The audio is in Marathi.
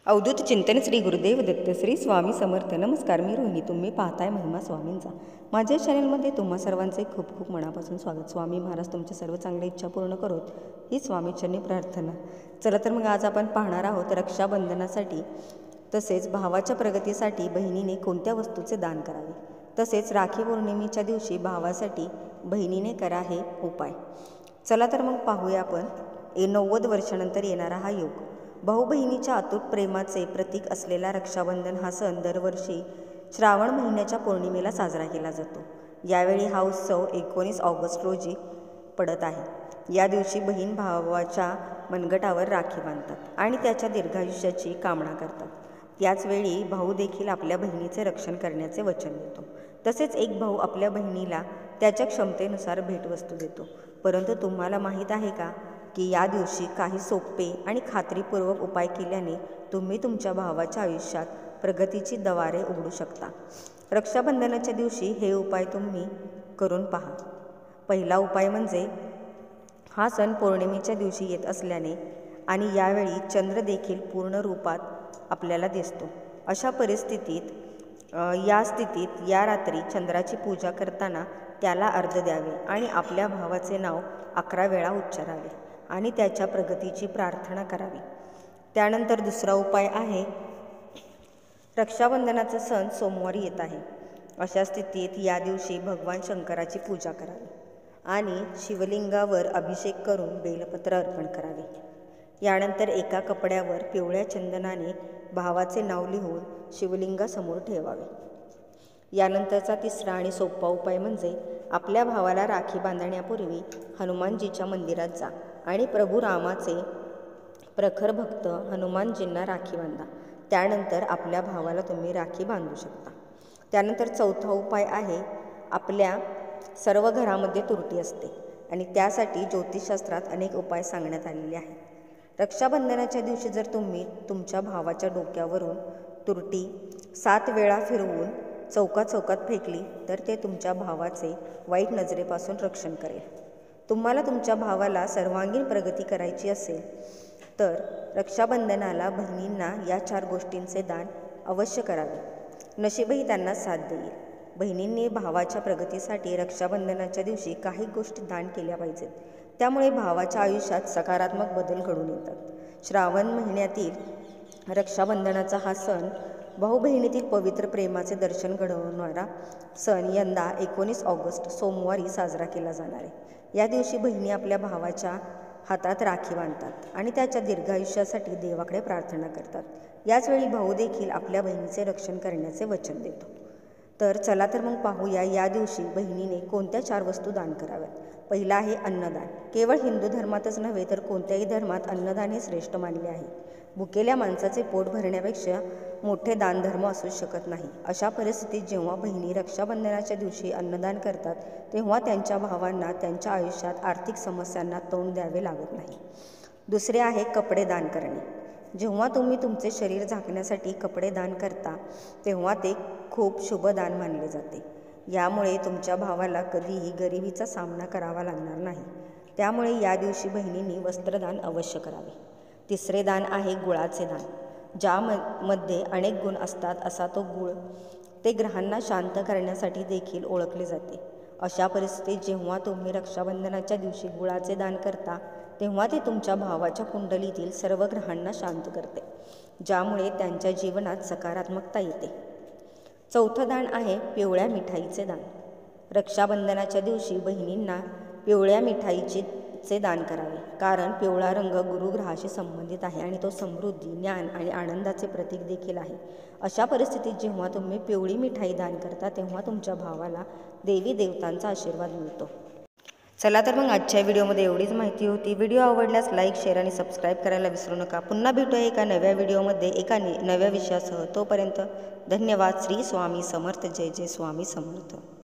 अवधूत चिंतन श्री गुरुदेव दत्त श्री स्वामी समर्थ. नमस्कार, मी रोहिणी. तुम्ही पाहताय महिमा स्वामींचा. माझ्या चॅनलमध्ये तुम्हा सर्वांचे खूप खूप मनापासून स्वागत. स्वामी महाराज तुमच्या सर्व चांगल्या इच्छा पूर्ण करोत ही स्वामीचरणी प्रार्थना. चला तर मग आज आपण पाहणार आहोत रक्षाबंधनासाठी तसेच भावाच्या प्रगतीसाठी बहिणीने कोणत्या वस्तूचे दान करावे, तसेच राखी पौर्णिमेच्या दिवशी भावासाठी बहिणीने करा हे उपाय. चला तर मग पाहूया आपण 90 वर्षानंतर येणारा हा योग. भाऊ बहिणीच्या अतूट प्रेमाचे प्रतीक असलेला रक्षाबंधन हा सण दरवर्षी श्रावण महिन्याच्या पौर्णिमेला साजरा केला जातो. यावेळी हा उत्सव 19 ऑगस्ट रोजी पडत आहे. या दिवशी बहीण भावाच्या मनगटावर राखी बांधतात आणि त्याच्या दीर्घायुष्याची कामना करतात. याचवेळी भाऊ देखील आपल्या बहिणीचे रक्षण करण्याचे वचन देतो. तसेच एक भाऊ आपल्या बहिणीला त्याच्या क्षमतेनुसार भेटवस्तू देतो. परंतु तुम्हाला माहीत आहे का की या दिवशी काही सोपे आणि खात्रीपूर्वक उपाय केल्याने तुम्ही तुमच्या भावाच्या आयुष्यात प्रगतीची द्वारे उघडू शकता. रक्षाबंधनाच्या दिवशी हे उपाय तुम्ही करून पहा. पहिला उपाय म्हणजे हा सण पौर्णिमेच्या दिवशी येत असल्याने आणि यावेळी चंद्र देखील पूर्ण रूपात आपल्याला दिसतो. अशा परिस्थितीत या रात्री चंद्राची पूजा करताना त्याला अर्घ्य द्यावे आणि आपल्या भावाचे नाव 11 वेळा उच्चारावे आणि त्याच्या प्रगतीची प्रार्थना करावी. त्यानंतर दुसरा उपाय आहे, रक्षाबंधनाचा सण सोमवारी येत आहे. अशा स्थितीत या दिवशी भगवान शंकराची पूजा करावी आणि शिवलिंगावर अभिषेक करून बेलपत्र अर्पण करावे. यानंतर एका कपड्यावर पिवळ्या चंदनाने भावाचे नाव लिहून शिवलिंगासमोर ठेवावे. यानंतरचा तिसरा आणि सोपा उपाय म्हणजे आपल्या भावाला राखी बांधण्यापूर्वी हनुमानजीच्या मंदिरात जा आणि प्रभू रामाचे प्रखर भक्त हनुमानजींना राखी बांधा. त्यानंतर आपल्या भावाला तुम्ही राखी बांधू शकता. त्यानंतर चौथा उपाय आहे, आपल्या सर्व घरामध्ये तुरटी असते आणि त्यासाठी ज्योतिषशास्त्रात अनेक उपाय सांगण्यात आलेले आहेत. रक्षाबंधनाच्या दिवशी जर तुम्ही तुमच्या भावाच्या डोक्यावरून तुरटी 7 वेळा फिरवून चौकात फेकली तर ते तुमच्या भावाचे वाईट नजरेपासून रक्षण करेल. तुम्हाला तुमच्या भावाला सर्वांगीण प्रगती करायची असेल तर रक्षाबंधनाला बहिणींना या 4 गोष्टींचे दान अवश्य करावे. नशीबही त्यांना साथ देईल. बहिणींनी भावाच्या प्रगतीसाठी रक्षाबंधनाच्या दिवशी काही गोष्टी दान केल्या पाहिजेत. त्यामुळे भावाच्या आयुष्यात सकारात्मक बदल घडून येतात. श्रावण महिन्यातील रक्षाबंधनाचा हा सण भाऊ बहिणीतील पवित्र प्रेमाचे दर्शन घडवणारा सण यंदा 19 ऑगस्ट सोमवारी साजरा केला जाणार आहे. या दिवशी बहिणी आपल्या भावाच्या हातात राखी बांधतात आणि त्याच्या दीर्घायुष्यासाठी देवाकडे प्रार्थना करतात. याचवेळी भाऊ देखील आपल्या बहिणीचे रक्षण करण्याचे वचन देतो. तर चला तर मग पाहूया या दिवशी बहिणीने कोणत्या 4 वस्तू दान कराव्यात. पहिला आहे अन्नदान. केवळ हिंदू धर्मातच नव्हे तर कोणत्याही धर्मात अन्नदान हे श्रेष्ठ मानले आहे. भुकेल्या माणसाचे पोट भरण्यापेक्षा मोठे दानधर्म असू शकत नाही. अशा परिस्थितीत जेव्हा बहिणी रक्षाबंधनाच्या दिवशी अन्नदान करतात तेव्हा त्यांच्या भावांना त्यांच्या आयुष्यात आर्थिक समस्यांना तोंड द्यावे लागत नाही. दुसरे आहे कपडे दान करणे. जेव्हा तुम्ही तुमचे शरीर झाकण्यासाठी कपडे दान करता तेव्हा ते खूप शुभ दान मानले जाते. यामुळे तुमच्या भावाला कधीही गरिबीचा सामना करावा लागणार नाही. त्यामुळे या दिवशी बहिणींनी वस्त्रदान अवश्य करावे. तिसरे दान आहे गुळाचे दान. ज्यामध्ये अनेक गुण असतात असा तो गुळ ते ग्रहांना शांत करण्यासाठी देखील ओळखले जाते. अशा परिस्थितीत जेव्हा तुम्ही रक्षाबंधनाच्या दिवशी गुळाचे दान करता तेव्हा ते तुमच्या भावाच्या कुंडलीतील सर्व ग्रहांना शांत करते, ज्यामुळे त्यांच्या जीवनात सकारात्मकता येते. चौथं दान आहे पिवळ्या मिठाईचे दान. रक्षाबंधनाच्या दिवशी बहिणींना पिवळ्या मिठाईचे दान करावे, कारण पिवळा रंग गुरुग्रहाशी संबंधित आहे आणि तो समृद्धी, ज्ञान आणि आनंदाचे प्रतीक देखील आहे. अशा परिस्थितीत जेव्हा तुम्ही पिवळी मिठाई दान करता तेव्हा तुमच्या भावाला देवी देवतांचा आशीर्वाद मिळतो. चला तर मग आजच्या व्हिडिओमध्ये एवढीच माहिती होती. व्हिडिओ आवडल्यास लाईक, शेअर आणि सबस्क्राईब करायला विसरू नका. पुन्हा भेटूया एका नव्या व्हिडिओमध्ये एका नव्या विषयासह. तोपर्यंत धन्यवाद. श्री स्वामी समर्थ. जय जय स्वामी समर्थ.